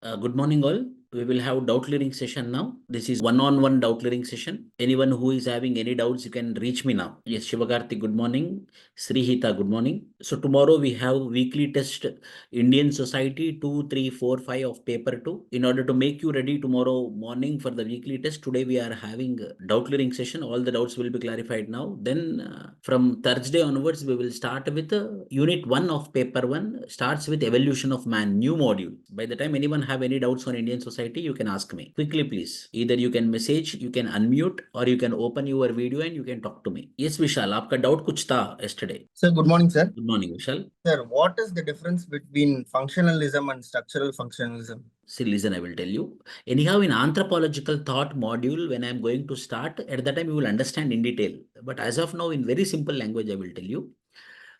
Good morning, all. We will have doubt clearing session now. This is one-on-one doubt clearing session. Anyone who is having any doubts, you can reach me now. Yes, Shivakarthi, good morning. Srihita, good morning. So tomorrow we have weekly test Indian Society 2, 3, 4, 5 of paper 2. In order to make you ready tomorrow morning for the weekly test, today we are having doubt clearing session. All the doubts will be clarified now. Then from Thursday onwards, we will start with unit 1 of paper 1. Starts with evolution of man, new module. By the time anyone have any doubts on Indian society, you can ask me quickly, please. Either you can message, you can unmute, or you can open your video and you can talk to me. Yes, Vishal, आपका doubt कुछ था yesterday. Sir, good morning, sir. Good morning, Vishal. Sir, what is the difference between functionalism and structural functionalism? See, listen, I will tell you. Anyhow, in anthropological thought module, when I'm going to start, at that time you will understand in detail. But as of now, in very simple language, I will tell you.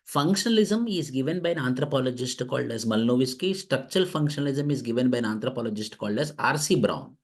Functionalism is given by an anthropologist called as Malnovisky. Structural functionalism is given by an anthropologist called as R.C. Brown.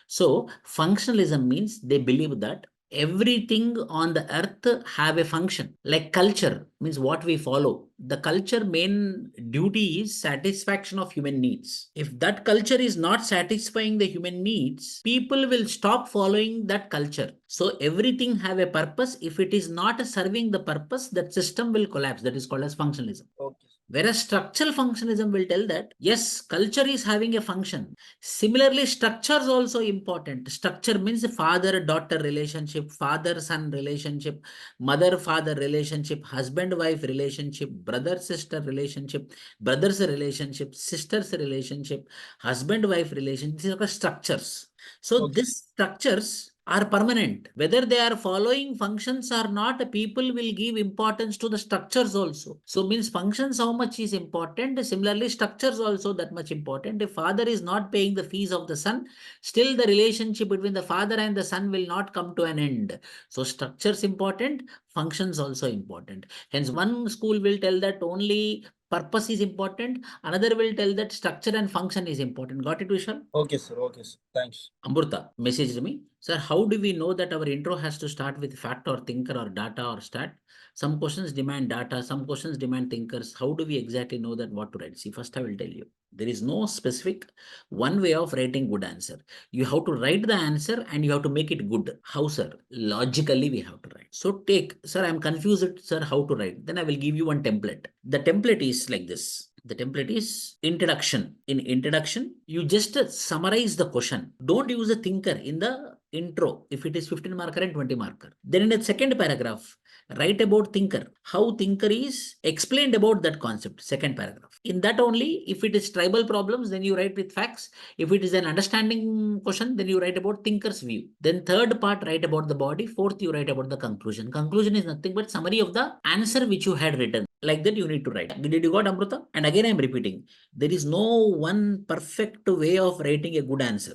So functionalism means they believe that everything on the earth have a function. Like culture means what we follow. The culture main duty is satisfaction of human needs. If that culture is not satisfying the human needs, people will stop following that culture. So everything have a purpose. If it is not serving the purpose, that system will collapse. That is called as functionalism. Okay. Whereas structural functionalism will tell that, yes, culture is having a function. Similarly, structure is also important. Structure means father-daughter relationship, father-son relationship, mother-father relationship, husband-wife relationship, brother-sister relationship, brother's relationship, sister's relationship, husband-wife relationship. These are structures. So Okay. these structures are permanent. Whether they are following functions or not, people will give importance to the structures also. So means functions how much is important. Similarly, structures also that much important. If father is not paying the fees of the son, still the relationship between the father and the son will not come to an end. So structures important, functions also important. Hence, one school will tell that only purpose is important. Another will tell that structure and function is important. Got it, Vishal? Okay, sir. Okay, sir. Thanks. Amruta messaged me, sir, how do we know that our intro has to start with fact or thinker or data or stat? Some questions demand data, some questions demand thinkers. How do we exactly know that what to write? See, first I will tell you, there is no specific one way of writing good answer. You have to write the answer and you have to make it good. How, sir? Logically, we have to write. So take, sir, I'm confused, sir, how to write. Then I will give you one template. The template is like this. The template is introduction. In introduction, you just summarize the question. Don't use a thinker in the intro if it is 15 marker and 20 marker. Then in the second paragraph, write about thinker. How thinker is explained about that concept. Second paragraph. In that only, if it is tribal problems, then you write with facts. If it is an understanding question, then you write about thinker's view. Then third part, write about the body. Fourth, you write about the conclusion. Conclusion is nothing but summary of the answer which you had written. Like that you need to write. Did you got, Amruta? And again I'm repeating, there is no one perfect way of writing a good answer.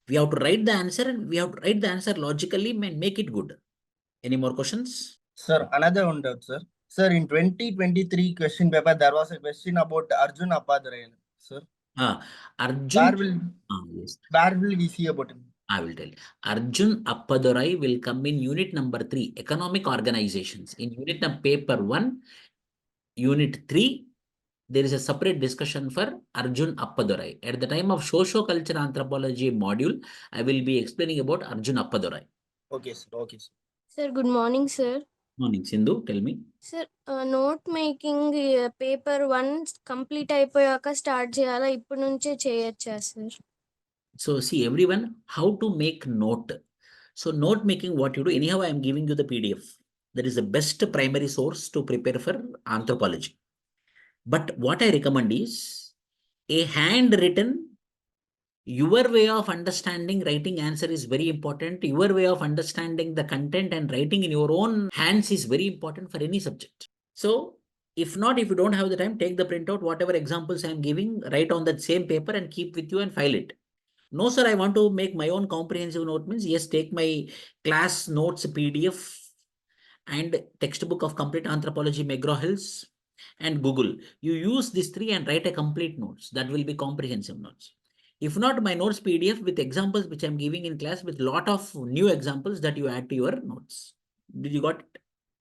We have to write the answer and we have to write the answer logically and make it good. Any more questions? Sir, another one doubt, sir. Sir, in 2023 question paper, there was a question about Arjun Appadurai, sir. Arjun. Yes. Yes. Where will we see about him? I will tell you. Arjun Appadurai will come in unit number 3, economic organizations. In unit number paper 1, unit 3, there is a separate discussion for Arjun Appadurai. At the time of socio-culture anthropology module, I will be explaining about Arjun Appadurai. Okay, sir. Okay, sir. Sir, good morning, sir. Morning, Sindhu. Tell me. Sir, note making paper 1 complete అయిపోయాక start చేయాలా ఇప్పటి నుంచే చేయొచ్చా sir? So see everyone, how to make note. So note making, what you do, anyhow I am giving you the PDF. That is the best primary source to prepare for anthropology. But what I recommend is a handwritten, your way of understanding writing answer is very important. Your way of understanding the content and writing in your own hands is very important for any subject. So if not, if you don't have the time, take the printout, whatever examples I am giving, write on that same paper and keep with you and file it. No, sir, I want to make my own comprehensive note means, yes, take my class notes PDF and textbook of complete anthropology, McGraw-Hill's and Google. You use these 3 and write a complete notes. That will be comprehensive notes. If not, my notes PDF with examples which I'm giving in class with lot of new examples that you add to your notes. Did you got it?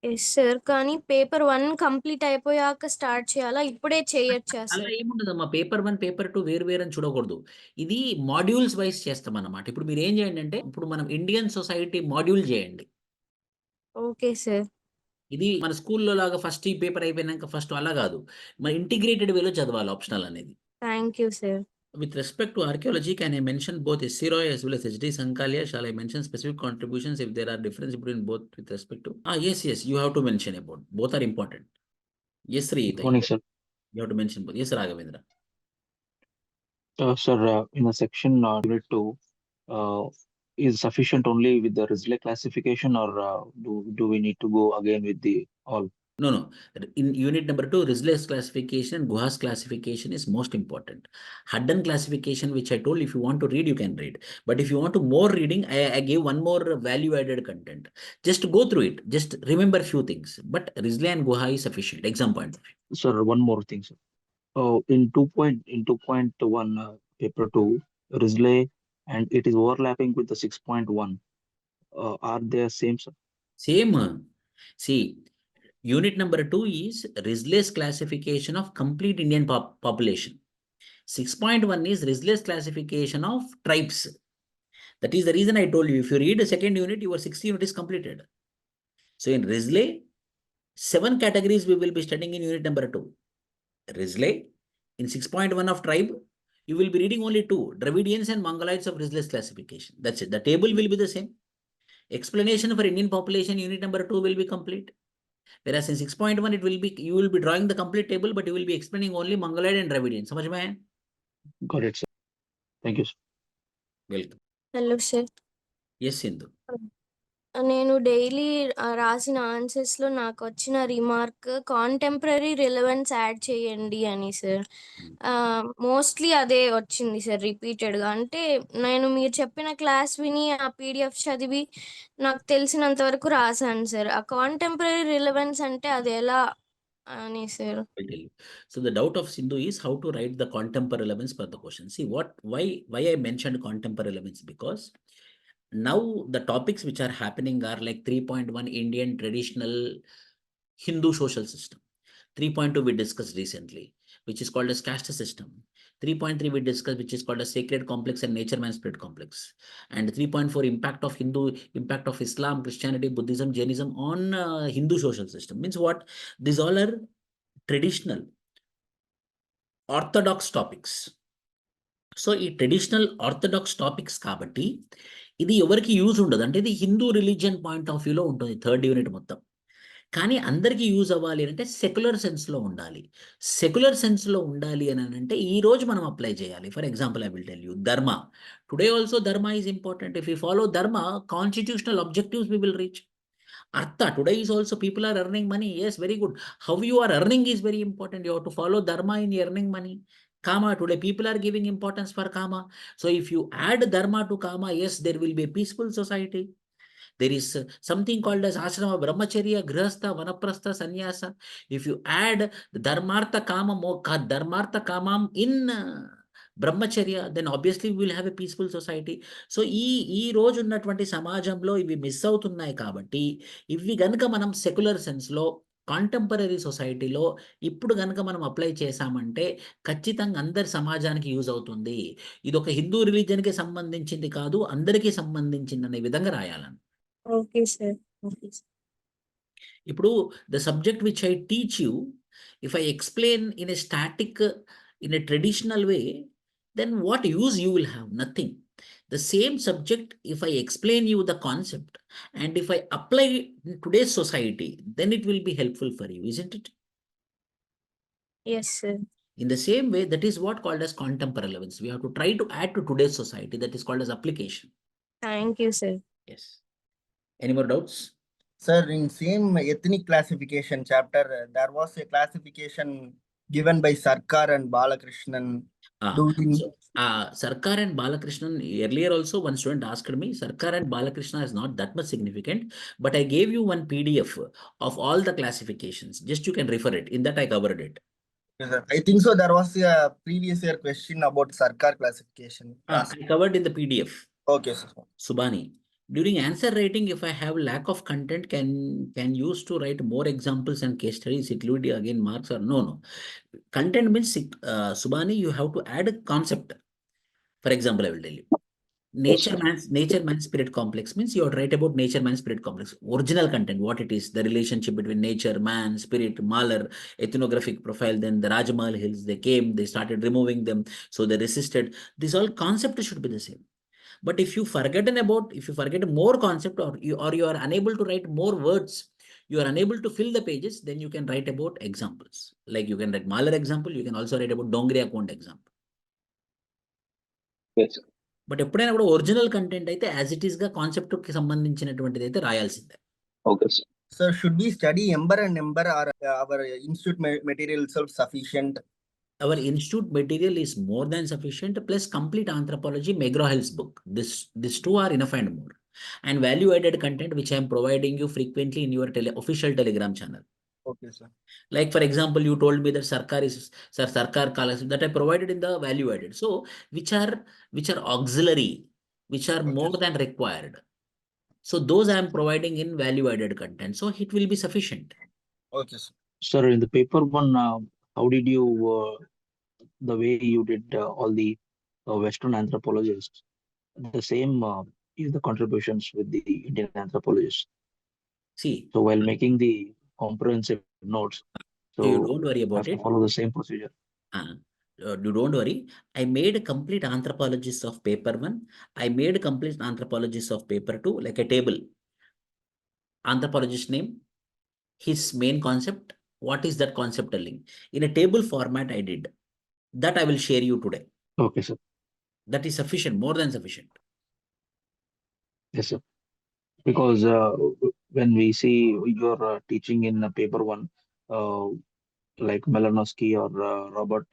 Yes sir. కానీ paper 1 complete అయిపోయాక start చేయాలా? ఇప్పుడే చేయొచ్చా అలా sir? ఏముండదమ్మా. Paper 1, paper 2 వేరు వేరని చూడకూడదు. ఇది modules vice చేస్తామన్నమాట. ఇప్పుడు మీరేం చేయండి అంటే, ఇప్పుడు మనం ఇండియన్ సొసైటీ మాడ్యూల్ చేయండి. Okay sir. ఇది మన స్కూల్‌లో లాగా ఫస్ట్ ఈ పేపర్ అయిపోయినాక ఫస్ట్ అలా కాదు. మన ఇంటిగ్రేటెడ్ వేలో చదవాలి ఆప్షనల్ అనేది. Thank you sir. With respect to archaeology, can I mention both SC Roy as well as HD Sankalia? Shall I mention specific contributions if there are difference between both with respect to? Yes, you have to mention about. Both are important. Yes, Rita, Morning, sir. you have to mention both. Yes, Raghavendra. Sir, in the section Unit 2, is sufficient only with the Risley classification, or do we need to go again with the all? No. In unit number 2, Risley's classification and Guha's classification is most important. Hudden classification, which I told, if you want to read, you can read. But if you want to more reading, I gave one more value-added content. Just go through it. Just remember few things. But Risley and Guha is sufficient. Exam point of view. Sir, one more thing, sir. In 2.1, paper 2, Risley, and it is overlapping with the 6.1. Are they same, sir? Same. See, unit number 2 is Risley's classification of complete Indian population. 6.1 is Risley's classification of tribes. That is the reason I told you, if you read the second unit, your 6th unit is completed. So in Risley, 7 categories we will be studying in unit number 2. Risley, in 6.1 of tribe, you will be reading only 2, Dravidians and Mongoloids of Risley's classification. That's it. The table will be the same. Explanation for Indian population, unit number 2 will be complete. Whereas in 6.1, it will be, you will be drawing the complete table, but you will be explaining only Mongoloid and Dravidian. Samajh mein aaya? Got it, sir. Thank you, sir. Welcome. Hello sir. Yes, Sindhu. నేను daily రాసిన ఆన్సర్స్‌లో నాకొచ్చిన remark contemporary relevance add చేయండి అని sir. Mostly అదే వచ్చింది sir రిపీటెడ్‌గా. అంటే నేను మీరు చెప్పిన క్లాస్ విని ఆ పీడిఎఫ్ చదివి నాకు తెలిసినంత వరకు రాసాను సార్. ఆ కాంటెంపరరీ రిలవెన్స్ అంటే అది ఎలా అని sir? I'll tell you. So the doubt of Sindhu is how to write the contemporary elements per the question. See why I mentioned contemporary elements, because now the topics which are happening are like 3.1 Indian traditional Hindu social system. 3.2 we discussed recently, which is called as caste system. 3.3 we discussed, which is called as sacred complex and nature man spirit complex. And 3.4 impact of Islam, Christianity, Buddhism, Jainism on Hindu social system. Means what? These all are traditional orthodox topics. So ఈ traditional orthodox topics కాబట్టి ఇది ఎవరికి use ఉండదు. అంటే ఇది Hindu religion point of వ్యూలో ఉంటుంది 3rd unit మొత్తం. కానీ అందరికీ యూజ్ అవ్వాలి అంటే సెక్యులర్ సెన్స్లో ఉండాలి. సెక్యులర్ సెన్స్లో ఉండాలి అని అంటే ఈ రోజు మనం అప్లై చేయాలి. For example I will tell you dharma. Today also dharma is important. If you follow dharma, constitutional objectives we will reach. Artha, today is also people are earning money. Yes, very good. How you are earning is very important. You have to follow dharma in earning money. Kama, today people are giving importance for Kama. So if you add dharma to Kama, yes, there will be a peaceful society. There is something called as ashrama, brahmacharya, grihastha, vanaprastha, sannyasa. If you add dharmartha kamam in brahmacharya, then obviously will have a peaceful society. So ఈ రోజు ఉన్నటువంటి సమాజంలో ఇవి miss అవుతున్నాయి కాబట్టి ఇవి గనుక మనం సెక్యులర్ సెన్స్లో కాంటెంపరీ సొసైటీలో ఇప్పుడు గనుక మనం అప్లై చేశామంటే ఖచ్చితంగా అందరి సమాజానికి యూజ్ అవుతుంది. ఇది ఒక హిందూ రిలీజియన్కి సంబంధించింది కాదు, అందరికీ సంబంధించింది అనే విధంగా రాయాలని. Okay sir. Okay sir. ఇప్పుడు the subject which I teach you, if I explain in a static, in a traditional way, then what use you will have? Nothing. The same subject, if I explain you the concept and if I apply in today's society, then it will be helpful for you, isn't it? Yes, sir. In the same way, that is what called as contemporary relevance. We have to try to add to today's society. That is called as application. Thank you, sir. Yes. Any more doubts? Sir, in same ethnic classification chapter, there was a classification given by Sarkar and Balakrishnan. Sarkar and Balakrishnan, earlier also one student asked me, Sarkar and Balakrishna is not that much significant, but I gave you one PDF of all the classifications. Just you can refer it. In that I covered it. Yes, sir. I think so. There was a previous year question about Sarkar classification. I covered in the PDF. Okay, sir. Subhani. During answer writing, if I have lack of content, can use to write more examples and case studies, it will be again marks or no. Content means, Subhani, you have to add a concept. For example, I will tell you. Nature man spirit complex means you have to write about nature man spirit complex. Original content, what it is, the relationship between nature, man, spirit, Malar, ethnographic profile, then the Rajmahal hills, they came, they started removing them, so they resisted. This all concept should be the same. But if you forget more concept, or you are unable to write more words, you are unable to fill the pages, then you can write about examples. Like you can write Malar example, you can also write about Dongri account example. Yes. But ఎప్పుడైనా కూడా original content అయితే as it is గా concept కి సంబంధించినటువంటిది అయితే రాయాల్సిందే. Okay, sir. Sir, should we study Ember and Ember, or our institute material itself sufficient? Our institute material is more than sufficient, plus complete anthropology, McGraw-Hill's book. These two are enough and more. And value-added content, which I am providing you frequently in your official Telegram channel. Okay, sir. Like for example, you told me that Sarkar college that I provided in the value-added. So which are auxiliary, which are more than required. So those I am providing in value-added content. So it will be sufficient. Okay, sir. Sir, in the paper one, how did you, the way you did all the Western anthropologists, the same is the contributions with the Indian anthropologists. See, So while making the comprehensive notes, so you don't worry I about have to it. follow the same procedure. You don't worry. I made a complete anthropologist of paper 1. I made a complete anthropologist of paper 2, like a table. Anthropologist name, his main concept, what is that concept telling? In a table format I did. That I will share you today. Okay, sir. That is sufficient, more than sufficient. Yes, sir. Because when we see your teaching in paper one, like Malinowski or Robert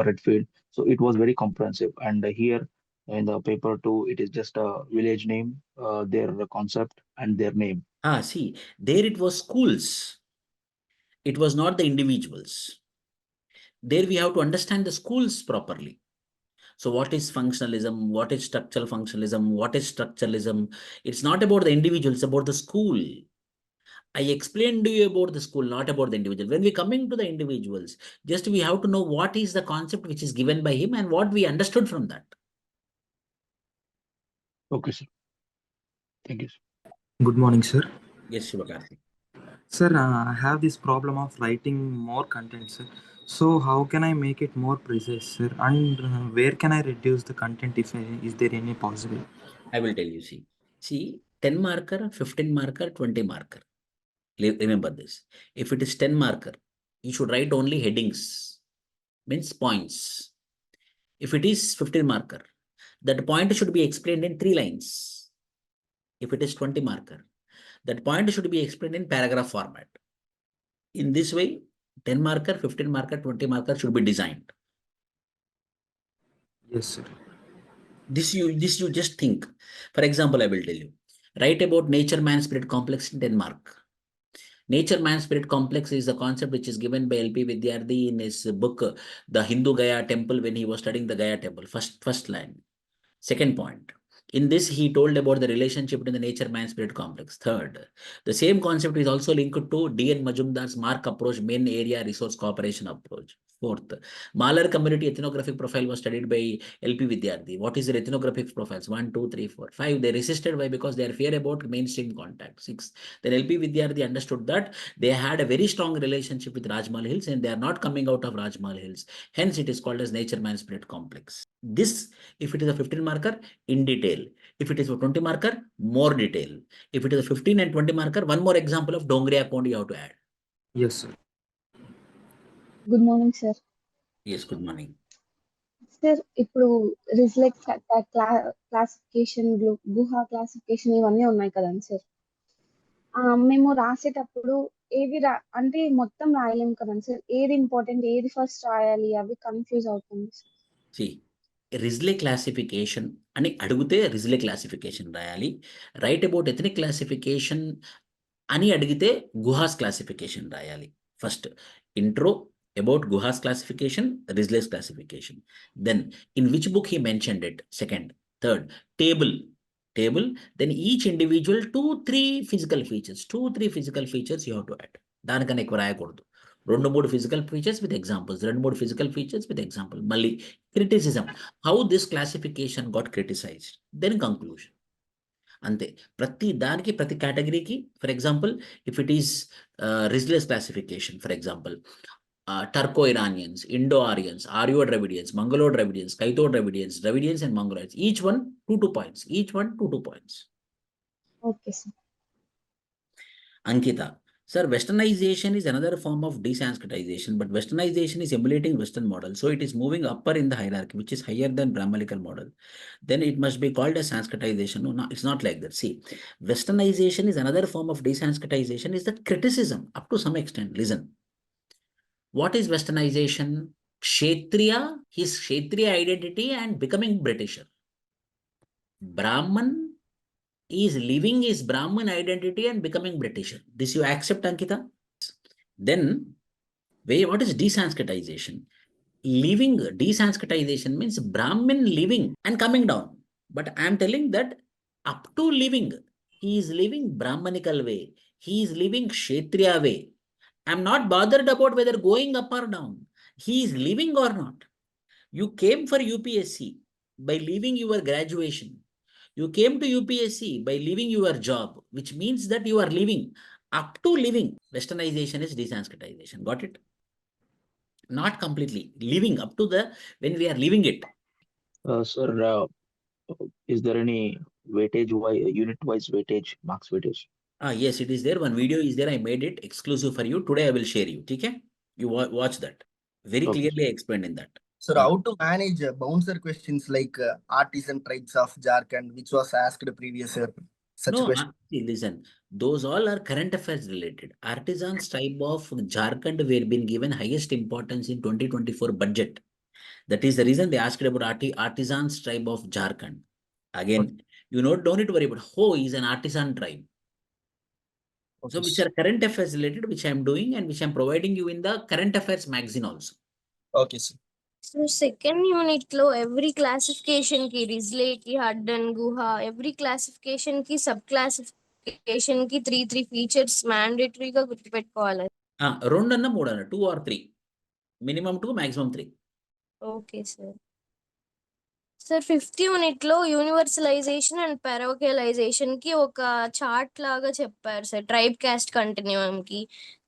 Redfield, so it was very comprehensive. And here in the paper two, it is just a village name, their concept, and their name. See, there it was schools. It was not the individuals. There we have to understand the schools properly. So what is functionalism? What is structural functionalism? What is structuralism? It's not about the individual, it's about the school. I explained to you about the school, not about the individual. When we coming to the individuals, just we have to know what is the concept which is given by him and what we understood from that. Okay, sir. Thank you, sir. Good morning, sir. Yes, Shivakarthi. Sir, I have this problem of writing more content, sir. So how can I make it more precise, sir? And where can I reduce the content if is there any possible? I will tell you, see 10 marker, 15 marker, 20 marker. Remember this. If it is 10 marker, you should write only headings, means points. If it is 15 marker, that point should be explained in 3 lines. If it is 20 marker, that point should be explained in paragraph format. In this way, 10 marker, 15 marker, 20 marker should be designed. Yes, sir. This you just think. For example, I will tell you. Write about nature, man, spirit complex in 10 mark. Nature, man, spirit complex is a concept which is given by LP Vidyarthi in his book, The Hindu Gaya Temple, when he was studying the Gaya Temple. First line. Second point. In this, he told about the relationship between the nature, man, spirit complex. Third, the same concept is also linked to D.N. Majumdar's MARC approach, main area resource cooperation approach. Fourth, Malar community ethnographic profile was studied by LP Vidyarthi. What is their ethnographic profiles? 1, 2, 3, 4, 5. They resisted. Why? Because they are fear about mainstream contact. 6. Then LP Vidyarthi understood that they had a very strong relationship with Rajmahal Hills and they are not coming out of Rajmahal Hills. Hence, it is called as nature, man, spirit complex. This, if it is a 15 marker, in detail. If it is a 20 marker, more detail. If it is a 15 and 20 marker, one more example of Dongri account you have to add. Yes, sir. Good morning, sir. Yes, good morning. Sir, ఇప్పుడు reflect classification, గుహ classification ఇవన్నీ ఉన్నాయి కదండి sir. మేము రాసేటప్పుడు ఏది అంటే మొత్తం రాయలేము కదండి సార్. ఏది ఇంపార్టెంట్, ఏది ఫస్ట్ రాయాలి, అవి కన్ఫ్యూజ్ అవుతుంది సార్. See, రిజ్లే క్లాసిఫికేషన్ అని అడిగితే రిజ్లే క్లాసిఫికేషన్ రాయాలి. రైట్ అబౌట్ ఎథనిక్ క్లాసిఫికేషన్ అని అడిగితే గుహాస్ క్లాసిఫికేషన్ రాయాలి. First intro about Guha's classification, Risley's classification. Then in which book he mentioned it. Second. Third, table. table, then each individual 2-3 physical features. 2-3 physical features you have to add. దానికన్నా ఎక్కువ రాయకూడదు. 2-3 physical features with examples. 2-3 physical features with example. మళ్ళీ criticism. How this classification got criticized. Then conclusion. అంతే. ప్రతి దానికి ప్రతి కేటగిరీకి, for example if it is Risley's classification, for example Turco-Iranians, Indo-Aryans, Aryo-Dravidians, Mongolo-Dravidians, Scytho-Dravidians, Dravidians and Mongoloids. Each one 2 points. Each one 2 points. Okay, sir. Ankita, sir, Westernization is another form of desanskritization, but Westernization is emulating Western model. So it is moving upper in the hierarchy, which is higher than Brahmanical model. Then it must be called as Sanskritization. No, it's not like that. See, Westernization is another form of desanskritization, is that criticism up to some extent. Listen. What is Westernization? Kshatriya, his Kshatriya identity and becoming Britisher. Brahman is leaving his Brahman identity and becoming Britisher. This you accept, Ankita? Then, what is desanskritization? Leaving, desanskritization means Brahmin leaving and coming down. But I am telling that up to leaving, he is living Brahmanical way. He is living Kshatriya way. I'm not bothered about whether going up or down. He is leaving or not. You came for UPSC by leaving your graduation. You came to UPSC by leaving your job, which means that you are leaving. Up to leaving, Westernization is desanskritization. Got it? Not completely. Leaving up to the, when we are leaving it. Sir, is there any weightage, unit-wise weightage, marks weightage? Yes, it is there. One video is there. I made it exclusive for you. Today I will share you. Okay? You watch that. Very Okay. clearly explained in that. Sir, how to manage bouncer questions like artisan tribes of Jharkhand, which was asked previous year? Such No, question. see, listen. Those all are current affairs related. Artisans tribe of Jharkhand were been given highest importance in 2024 budget. That is the reason they asked about artisans tribe of Jharkhand. Again, you know, don't need to worry about Ho is an artisan tribe. So which are current affairs related, which I am doing and which I am providing you in the current affairs magazine also. Okay, sir. So second unit లో every classification కి రిజ్లేకి హడ్డన్ గుహ every classification కి sub classification కి 3 features మ్యాండేటరీగా గుర్తుపెట్టుకోవాలి. 2 అన్న 3 అన్న 2 or 3, minimum 2, maximum 3. Okay sir. Sir fifth unit లో universalisation and పెరోకియలైజేషన్ కి ఒక చార్ట్ లాగా చెప్పారు సార్, ట్రైబ్ క్యాస్ట్ కంటిన్యూయం కి.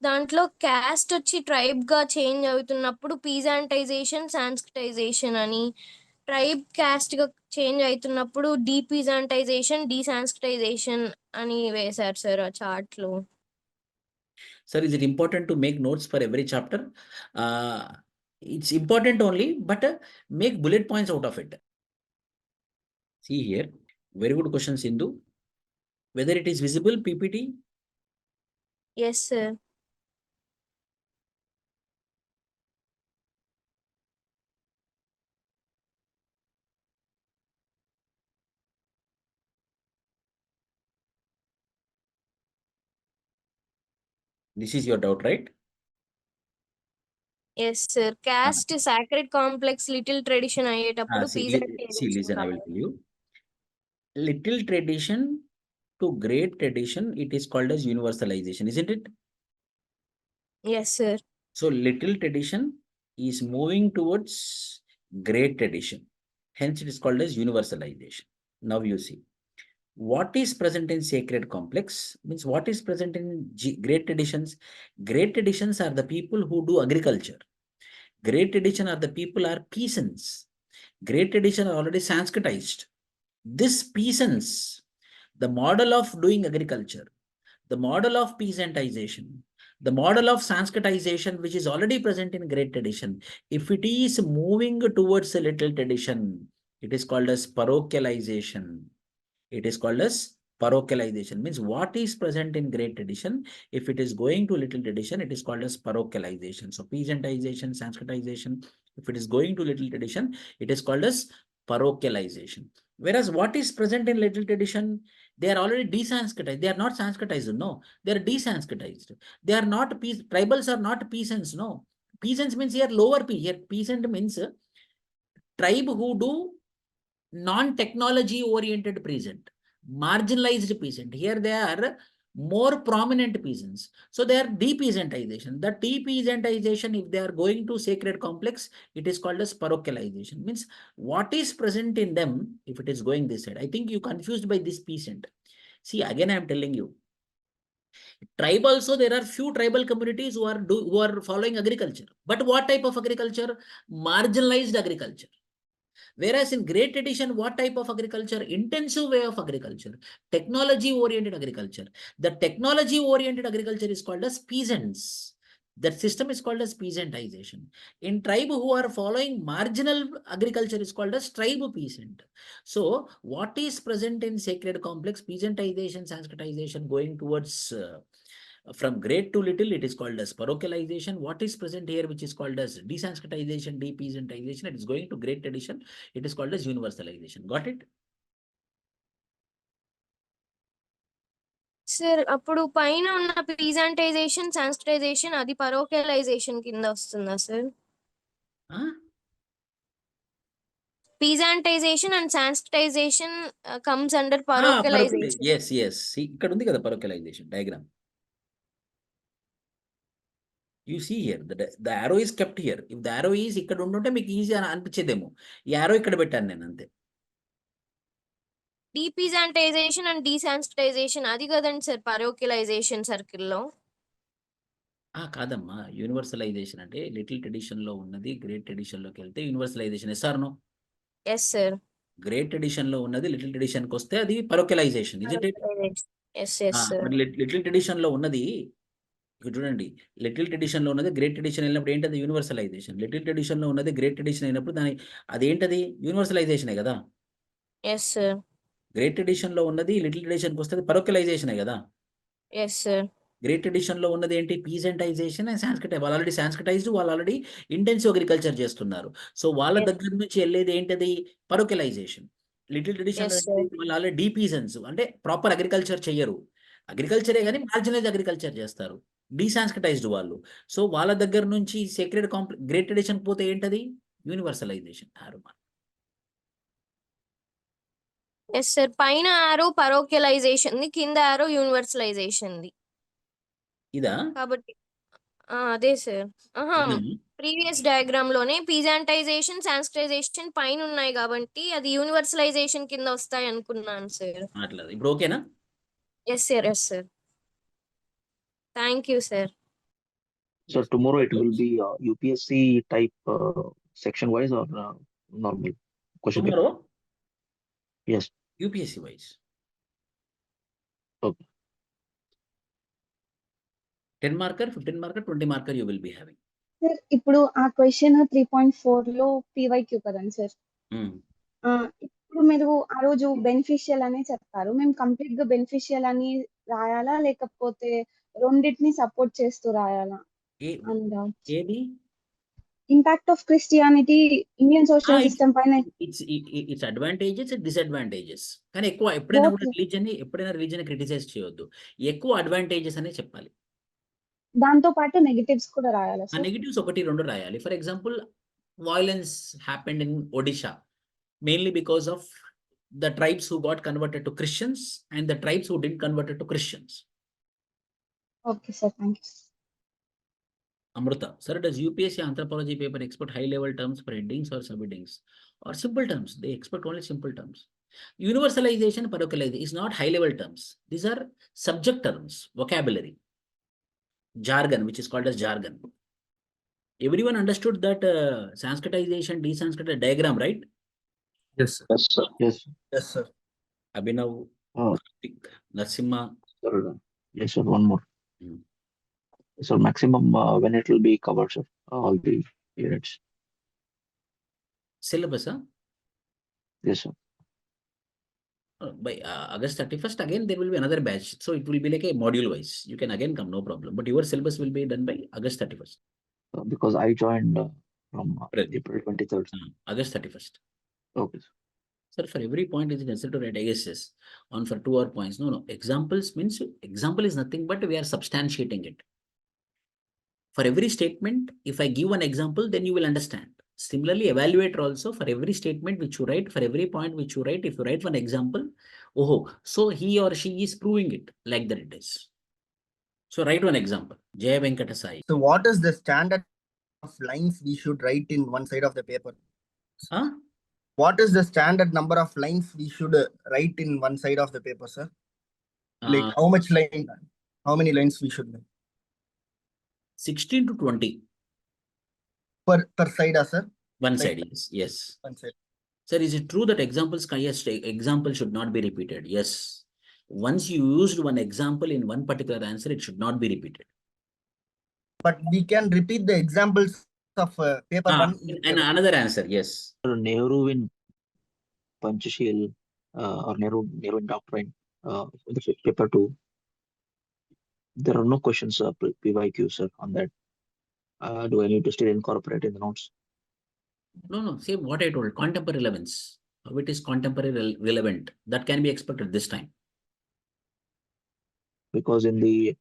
దాంట్లో క్యాస్ట్ వచ్చి ట్రైబ్ గా చేంజ్ అవుతున్నప్పుడు పీజాంటైజేషన్, సాంస్క్రిటైజేషన్ అని, ట్రైబ్ క్యాస్ట్ గా చేంజ్ అవుతున్నప్పుడు డీపీజాంటైజేషన్, డీసాంస్క్రిటైజేషన్ అని వేశారు సార్ ఆ చార్ట్ లో. Sir, is it important to make notes for every chapter? It's important only, but make bullet points out of it. See here, very good question, Sindhu. Whether it is visible, PPT? Yes sir. This is your doubt, right? Yes sir. Caste sacred complex little tradition అయ్యేటప్పుడు See, listen, I will tell you. Little tradition to great tradition, it is called as universalization, isn't it? Yes sir. So little tradition is moving towards great tradition. Hence it is called as universalization. Now you see. What is present in sacred complex means what is present in great traditions. Great traditions are the people who do agriculture. Great tradition are the people are peasants. Great tradition are already Sanskritized. This peasants, the model of doing agriculture, the model of peasantization, the model of Sanskritization, which is already present in great tradition, if it is moving towards a little tradition, it is called as parochialization. It is called as parochialization. Means what is present in great tradition, if it is going to little tradition, it is called as parochialization. So peasantization, Sanskritization, if it is going to little tradition, it is called as parochialization. Whereas what is present in little tradition, they are already desanskritized. They are not Sanskritized, no. They are desanskritized. They are not tribals are not peasants, no. Peasants means here lower P. Here peasant means tribe who do non-technology oriented peasant. marginalized peasant. Here they are more prominent peasants. So they are de-peasantization. The de-peasantization, if they are going to sacred complex, it is called as parochialization. Means what is present in them, if it is going this side. I think you confused by this peasant. See, again, I am telling you. Tribe also, there are few tribal communities who are following agriculture. But what type of agriculture? Marginalized agriculture. Whereas in great tradition, what type of agriculture? Intensive way of agriculture, technology-oriented agriculture. The technology-oriented agriculture is called as peasants. That system is called as peasantization. In tribe who are following marginal agriculture is called as tribe peasant. So what is present in sacred complex? Peasantization, Sanskritization, going towards from great to little, it is called as parochialization. What is present here, which is called as desanskritization, depeasantization, it is going to great tradition. It is called as universalization. Got it? Sir అప్పుడు పైన ఉన్న peasantization sanskritization అది parochialization కింద వస్తుందా sir? Peasantization and sanskritization comes under parochialization. Yes yes, ఇక్కడ ఉంది కదా parochialization diagram. You see here, the arrow is kept here. If the arrow is ఇక్కడ ఉంటుంటే మీకు ఈజీ అని అనిపించేదేమో. ఈ arrow ఇక్కడ పెట్టాను నేను అంతే. డీపీజాంటైజేషన్ అండ్ డీసాన్స్క్రైజేషన్ అది కదండి సార్ పరోకియలైజేషన్ సర్కిల్లో. కాదమ్మా, యూనివర్సలైజేషన్ అంటే లిటిల్ ట్రెడిషన్ లో ఉన్నది గ్రేట్ ట్రెడిషన్ లోకి వెళ్తే universalization. Yes or no? Yes sir. Great tradition లో ఉన్నది లిటిల్ ట్రెడిషన్ కి వస్తే అది parochialization. Yes yes sir. Little tradition లో ఉన్నది ఇక్కడ చూడండి, లిటిల్ ట్రెడిషన్ లో ఉన్నది గ్రేట్ ట్రెడిషన్ వెళ్ళినప్పుడు ఏంటది? యూనివర్సలైజేషన్. లిటిల్ ట్రెడిషన్ లో ఉన్నది గ్రేట్ ట్రెడిషన్ అయినప్పుడు అదేంటది? యూనివర్సలైజేషనే కదా. Yes sir. గ్రేట్ ట్రెడిషన్ లో ఉన్నది లిటిల్ ట్రెడిషన్కి వస్తే parochialization కదా. Yes sir. గ్రేట్ ట్రెడిషన్ లో ఉన్నది ఏంటి? పీజెంటైజేషన్ అండ్ సాంస్క్రిటైజ్. వాళ్ళు ఆల్రెడీ సాంస్క్రిటైజ్డ్, వాళ్ళు ఆల్రెడీ ఇంటెన్సివ్ అగ్రికల్చర్ చేస్తున్నారు. సో వాళ్ళ దగ్గర నుంచి వెళ్ళేది ఏంటది? parochialization. లిటిల్ ట్రెడిషన్ వాళ్ళు ఆల్రెడీ డీపీజన్స్, అంటే ప్రాపర్ అగ్రికల్చర్ చెయ్యరు. అగ్రికల్చరే కానీ మార్జినైజ్ అగ్రికల్చర్ చేస్తారు, డీసాన్స్క్రిటైజ్డ్ వాళ్ళు. సో వాళ్ళ దగ్గర నుంచి సేక్రెడ్ గ్రేట్ ట్రెడిషన్ పోతే ఏంటది? యూనివర్సలైజేషన్. Yes sir. పైన ఆరో పరోకియలైజేషన్ ది, కింద ఆరో యూనివర్సలైజేషన్ ది. ఇదా? కాబట్టి అదే సార్. ప్రీవియస్ డయాగ్రామ్ లోనే పీజాంటైజేషన్ సాన్స్క్రైజేషన్ పైన ఉన్నాయి కాబట్టి అది యూనివర్సలైజేషన్ కింద వస్తాయి అనుకున్నాను సార్. అట్లా ఇప్పుడు ఓకేనా? Yes sir. Yes sir. Thank you sir. So tomorrow it will be UPSC type section wise or normal question paper? Tomorrow? Yes. UPSC wise. Okay. 10 marker, 15 marker, 20 marker you will be having. Sir ఇప్పుడు ఆ question 3.4 లో PYQ కదండి sir. ఇప్పుడు మీరు ఆ రోజు beneficial అనే చెప్పారు. మేము కంప్లీట్ గా బెనిఫిషియల్ అని రాయాలా లేకపోతే రెండింటిని సపోర్ట్ చేస్తూ రాయాలా? ఏది? Impact of Christianity Indian social system పైన. Its advantages, disadvantages. కానీ ఎక్కువ ఎప్పుడైనా కూడా రిలీజన్ క్రిటిసైజ్ చేయొద్దు. ఎక్కువ అడ్వాంటేజెస్ అనే చెప్పాలి. దాంతో పాటు నెగటివ్స్ కూడా రాయాలా సార్? నెగటివ్స్ 1-2 రాయాలి. For example, violence happened in Odisha mainly because of the tribes who got converted to Christians and the tribes who didn't converted to Christians. Okay sir, thank you. Amruta, sir, does UPSC anthropology paper expect high level terms for headings or subheadings or simple terms? They expect only simple terms. Universalization, parochialization is not high level terms. These are subject terms, vocabulary, jargon, which is called as jargon. Everyone understood that Sanskritization, desanskritization diagram, right? Yes sir. Yes sir. Yes. Yes sir. Abhinav, Narsimha. Yes sir. One more. So maximum when it will be covered, sir, all the units. Syllabus, huh? Yes sir. By August 31st, again there will be another batch. So it will be like a module wise. You can again come, no problem. But your syllabus will be done by August 31st. Because I joined from April 23rd. August 31st. Okay. Sir, for every point is necessary to write ISS on for 2 or points. No. Examples means example is nothing but we are substantiating it. For every statement, if I give one example, then you will understand. Similarly, evaluator also, for every statement which you write, for every point which you write, if you write one example, Oh, so he or she is proving it like that it is. So write one example. Jaya Venkata Sai. So what is the standard of lines we should write in one side of the paper? Huh? What is the standard number of lines we should write in one side of the paper, sir? Like how many lines we should write? 16 to 20. Per side, sir? One Like side, yes. Yes. one side. Sir, is it true that yes, example should not be repeated? Yes. Once you used one example in one particular answer, it should not be repeated. But we can repeat the examples of paper one. And another answer, yes. Nehru in Panchashil or Nehru in Doctrine, the paper 2, there are no questions PYQ, sir, on that. Do I need to still incorporate in the notes? No, same what I told, contemporary relevance. How it is contemporary relevant, that can be expected this time. Because in the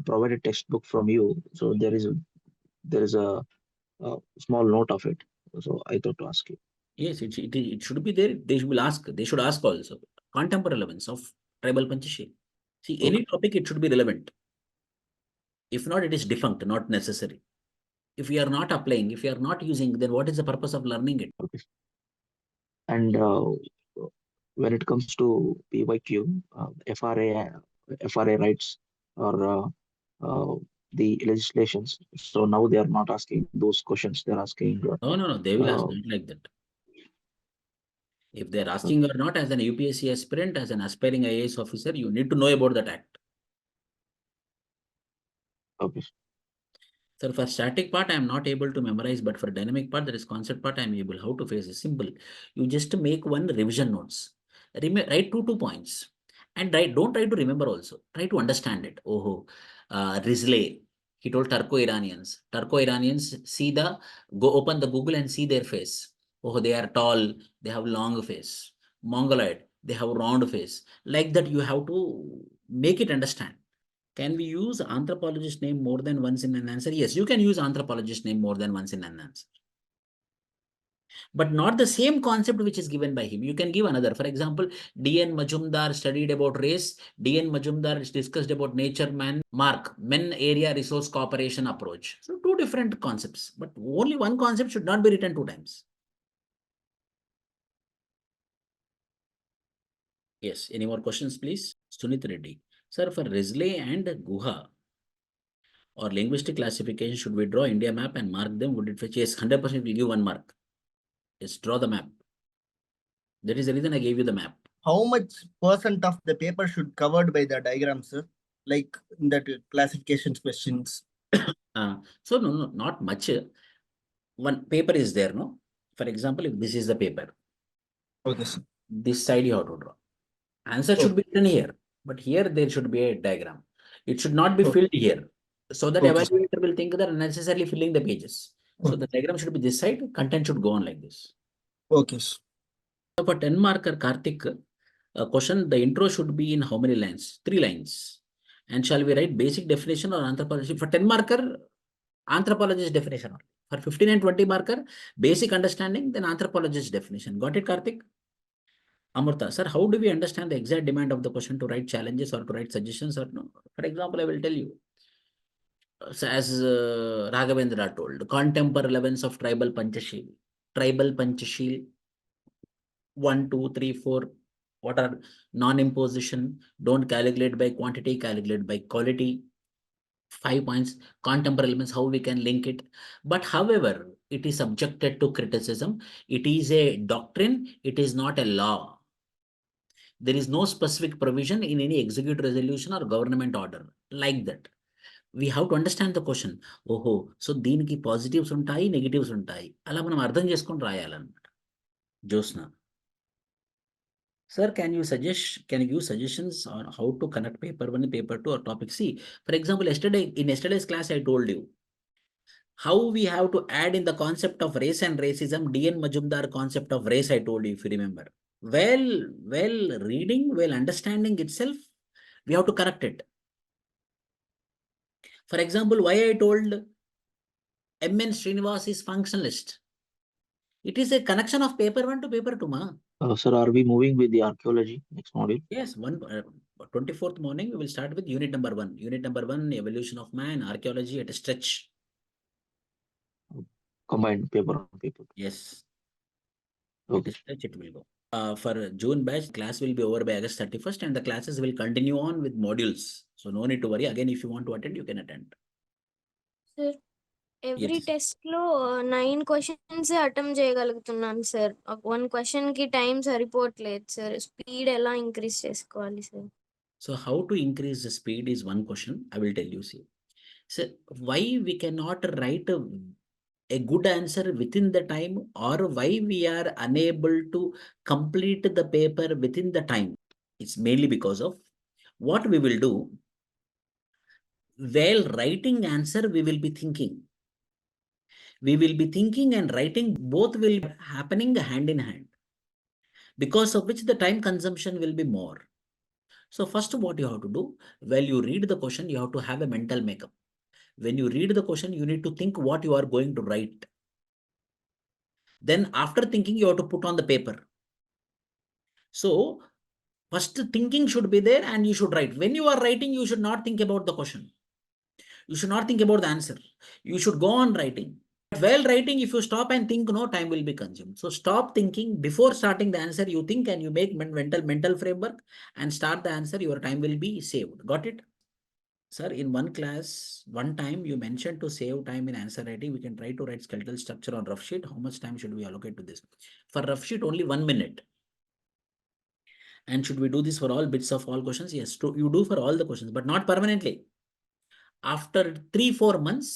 provided textbook from you, so there is a small note of it. So I thought to ask you. Yes, it should be there. They should ask also. Contemporary relevance of tribal Panchashil. See, any topic, it should be relevant. If not, it is defunct, not necessary. If we are not applying, if we are not using, then what is the purpose of learning it? Okay. And when it comes to PYQ, FRA rights or the legislations, so now they are not asking those questions. They're asking. No, they will ask not like that. If they're asking or not, as an UPSC aspirant, as an aspiring IAS officer, you need to know about that act. Okay. So for static part, I am not able to memorize, but for dynamic part, that is concept part, I am able. How to face is simple. You just make one revision notes. Write 2 points. And don't try to remember also. Try to understand it. Risley, he told Turco-Iranians. Turco-Iranians go open the Google and see their face. Oh, they are tall, they have long face. Mongoloid, they have round face. Like that, you have to make it understand. Can we use anthropologist name more than once in an answer? Yes, you can use anthropologist name more than once in an answer. But not the same concept which is given by him. You can give another. For example, D.N. Majumdar studied about race. D.N. Majumdar discussed about nature, men area resource cooperation approach. So 2 different concepts, but only one concept should not be written 2 times. Yes, any more questions, please? Sunit Reddy. Sir, for Risley and Guha, or linguistic classification, should we draw India map and mark them? Would it fetch? Yes, 100% will give 1 mark. Yes, draw the map. That is the reason I gave you the map. How much percent of the paper should covered by the diagrams, sir? Like in that classifications questions. So no, not much. One paper is there, no? For example, if this is the paper, Okay, sir. this side you have to draw. Answer should be written here, but here there should be a diagram. It should not be filled here, so that evaluator will think that unnecessarily filling the pages. So the diagram should be this side, content should go on like this. Okay. So for 10 marker, Karthik, question, the intro should be in how many lines? 3 lines. And shall we write basic definition or anthropology? For 10 marker, anthropologist definition. For 15 and 20 marker, basic understanding, then anthropologist definition. Got it, Karthik? Amrita, sir, how do we understand the exact demand of the question to write challenges or to write suggestions or no? For example, I will tell you. So as Raghavendra told, contemporary relevance of tribal Panchashil. Tribal Panchashil, 1, 2, 3, 4. What are non-imposition? Don't calculate by quantity, calculate by quality. 5 points. Contemporary elements, how we can link it. But however, it is subjected to criticism. It is a doctrine. It is not a law. There is no specific provision in any executive resolution or government order like that. We have to understand the question. So దీనికి positives ఉంటాయి, negatives ఉంటాయి. అలా మనం అర్థం చేసుకొని రాయాలన్నమాట. Josna. Sir, can you give suggestions on how to connect paper 1 and paper 2 or topic C? For example, in yesterday's class, I told you how we have to add in the concept of race and racism, D.N. Majumdar concept of race, I told you, if you remember. Well, reading, understanding itself, we have to correct it. For example, why I told M.N. Srinivas is functionalist. It is a connection of paper 1 to paper 2, ma. Sir, are we moving with the archaeology next module? Yes, 24th morning, we will start with unit number 1. Unit number 1, evolution of man, archaeology at a stretch. Combined paper on paper. Yes. Okay. It will go. For June batch, class will be over by August 31st and the classes will continue on with modules. So no need to worry. Again, if you want to attend, you can attend. Sir, every Yes. టెస్ట్లో 9 questions attempt చేయగలుగుతున్నాను sir. 1 క్వశ్చన్కి time సరిపోవట్లేదు sir. Speed ఎలా increase చేసుకోవాలి sir? So how to increase the speed is one question. I will tell you. See, so why we cannot write a good answer within the time, or why we are unable to complete the paper within the time? It's mainly because of what we will do. While writing answer, we will be thinking. We will be thinking and writing, both will be happening hand in hand, because of which the time consumption will be more. So first what you have to do, while you read the question, you have to have a mental makeup. When you read the question, you need to think what you are going to write. Then after thinking, you have to put on the paper. So first thinking should be there and you should write. When you are writing, you should not think about the question. You should not think about the answer. You should go on writing. While writing, if you stop and think, no, time will be consumed. So stop thinking. Before starting the answer, you think and you make mental framework and start the answer. Your time will be saved. Got it? Sir, in one class, one time you mentioned to save time in answer writing, we can try to write skeletal structure on rough sheet. How much time should we allocate to this? For rough sheet, only 1 minute. And should we do this for all bits of all questions? Yes, you do for all the questions, but not permanently. After 3-4 months,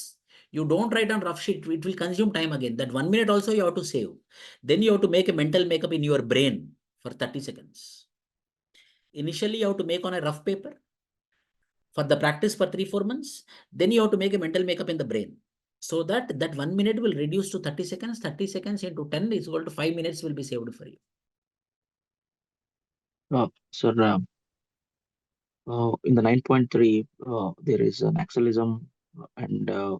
you don't write on rough sheet, it will consume time again. That 1 minute also you have to save. Then you have to make a mental makeup in your brain for 30 seconds. Initially, you have to make on a rough paper for the practice for 3-4 months. Then you have to make a mental makeup in the brain. So that 1 minute will reduce to 30 seconds. 30 seconds into 10 is equal to 5 minutes will be saved for you. Sir, in the 9.3, there is an axism and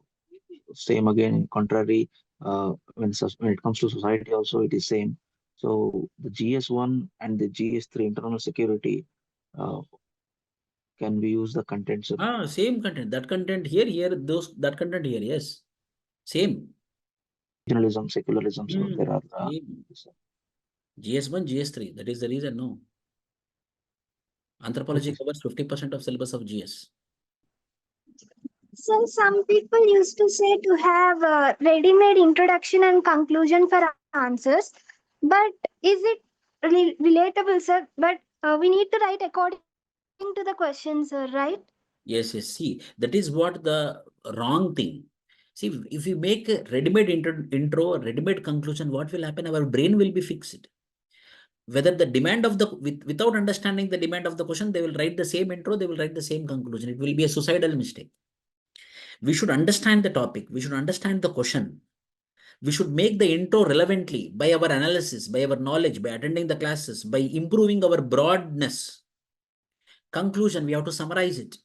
same again, contrary, when it comes to society also, it is same. So the GS1 and the GS3 internal security, can we use the content, sir? Same content. That content here, that content here, yes. Same. Regionalism, secularism, so there are GS1, GS3. That is the reason, no. Anthropology okay. covers 50% of syllabus of GS. So some people used to say to have a ready-made introduction and conclusion for answers, but is it relatable, sir? But we need to write according to the question, sir, right? Yes. See, that is what the wrong thing. See, if we make a ready-made intro, ready-made conclusion, what will happen? Our brain will be fixed. Whether the demand of the, without understanding the demand of the question, they will write the same intro, they will write the same conclusion. It will be a suicidal mistake. We should understand the topic. We should understand the question. We should make the intro relevantly by our analysis, by our knowledge, by attending the classes, by improving our broadness. Conclusion, we have to summarize it.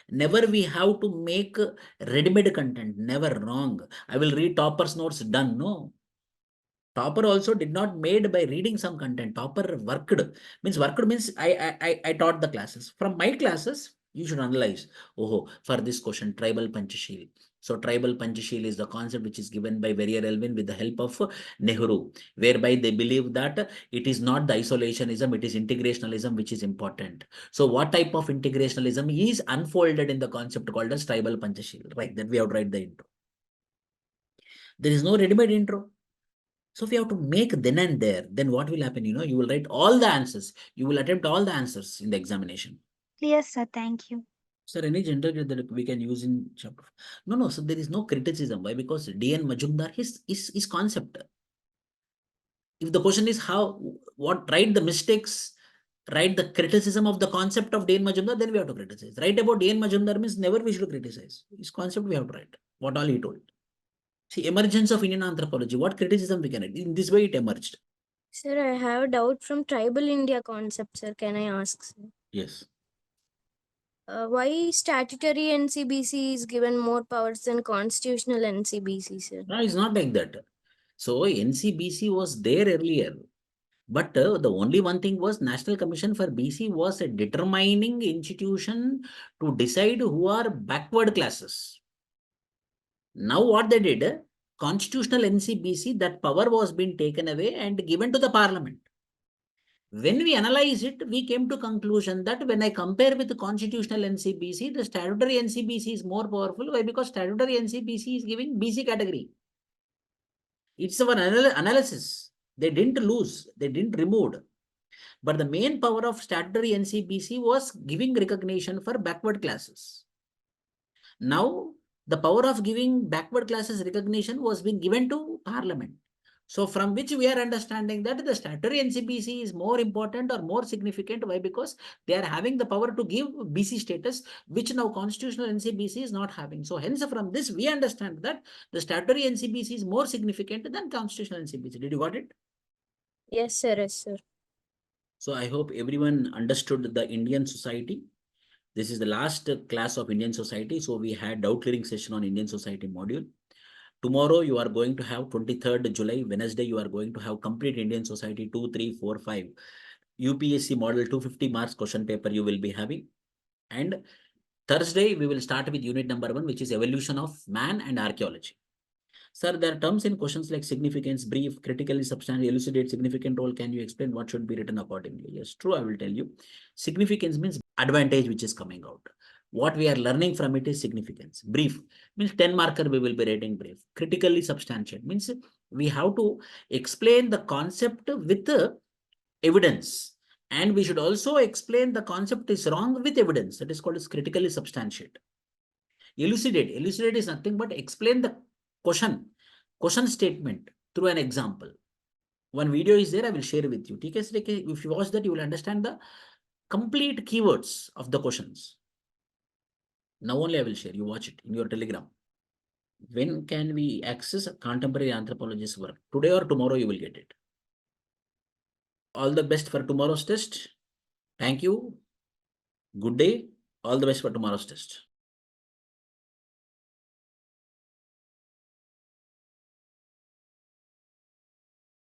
Never we have to make ready-made content. Never. Wrong. I will read topper's notes, done. No. Topper also did not made by reading some content. Topper worked. Worked means I taught the classes. From my classes, you should analyze. Oh, for this question, tribal Panchashil. So tribal Panchashil is the concept which is given by Verrier Elvin with the help of Nehru, whereby they believe that it is not the isolationism, it is integrationalism which is important. So what type of integrationalism is unfolded in the concept called as tribal Panchashil, right? That we have to write the intro. There is no ready-made intro. So if you have to make then and there, then what will happen? You will write all the answers. You will attempt all the answers in the examination. Yes, sir. Thank you. Sir, any general that we can use in chapter? No. So there is no criticism. Why? Because D.N. Majumdar is concept. If the question is write the mistakes, write the criticism of the concept of D.N. Majumdar, then we have to criticize. Write about D.N. Majumdar means never we should criticize. His concept we have to write. What all he told. See, emergence of Indian anthropology. What criticism we can write? In this way it emerged. Sir, I have a doubt from tribal India concept, sir. Can I ask, sir? Yes. Why statutory NCBC is given more powers than constitutional NCBC, sir? No, it's not like that. So NCBC was there earlier. But the only one thing was National Commission for BC was a determining institution to decide who are backward classes. Now what they did, constitutional NCBC, that power was being taken away and given to the parliament. When we analyze it, we came to conclusion that when I compare with the constitutional NCBC, the statutory NCBC is more powerful. Why? Because statutory NCBC is giving BC category. It's our analysis. They didn't lose, they didn't remove. But the main power of statutory NCBC was giving recognition for backward classes. Now, the power of giving backward classes recognition was being given to Parliament. So from which we are understanding that the statutory NCBC is more important or more significant. Why? Because they are having the power to give BC status, which now constitutional NCBC is not having. So hence from this, we understand that the statutory NCBC is more significant than constitutional NCBC. Did you got it? Yes, sir. Yes, sir. So I hope everyone understood the Indian society. This is the last class of Indian society. So we had doubt clearing session on Indian society module. Tomorrow you are going to have 23rd July, Wednesday, you are going to have complete Indian society 2, 3, 4, 5. UPSC model 250 marks question paper you will be having. And Thursday, we will start with unit number 1, which is evolution of man and archaeology. Sir, there are terms and questions like significance, brief, critically substantial, elucidate, significant role. Can you explain what should be written accordingly? Yes, true, I will tell you. Significance means advantage which is coming out. What we are learning from it is significance. Brief means 10 marker we will be rating brief. Critically substantial means we have to explain the concept with evidence. And we should also explain the concept is wrong with evidence. That is called as critically substantiate. Elucidate. Elucidate is nothing but explain the question statement through an example. One video is there, I will share with you. If you watch that, you will understand the complete keywords of the questions. Now only I will share. You watch it in your Telegram. When can we access contemporary anthropologist work? Today or tomorrow you will get it. All the best for tomorrow's test. Thank you. Good day. All the best for tomorrow's test.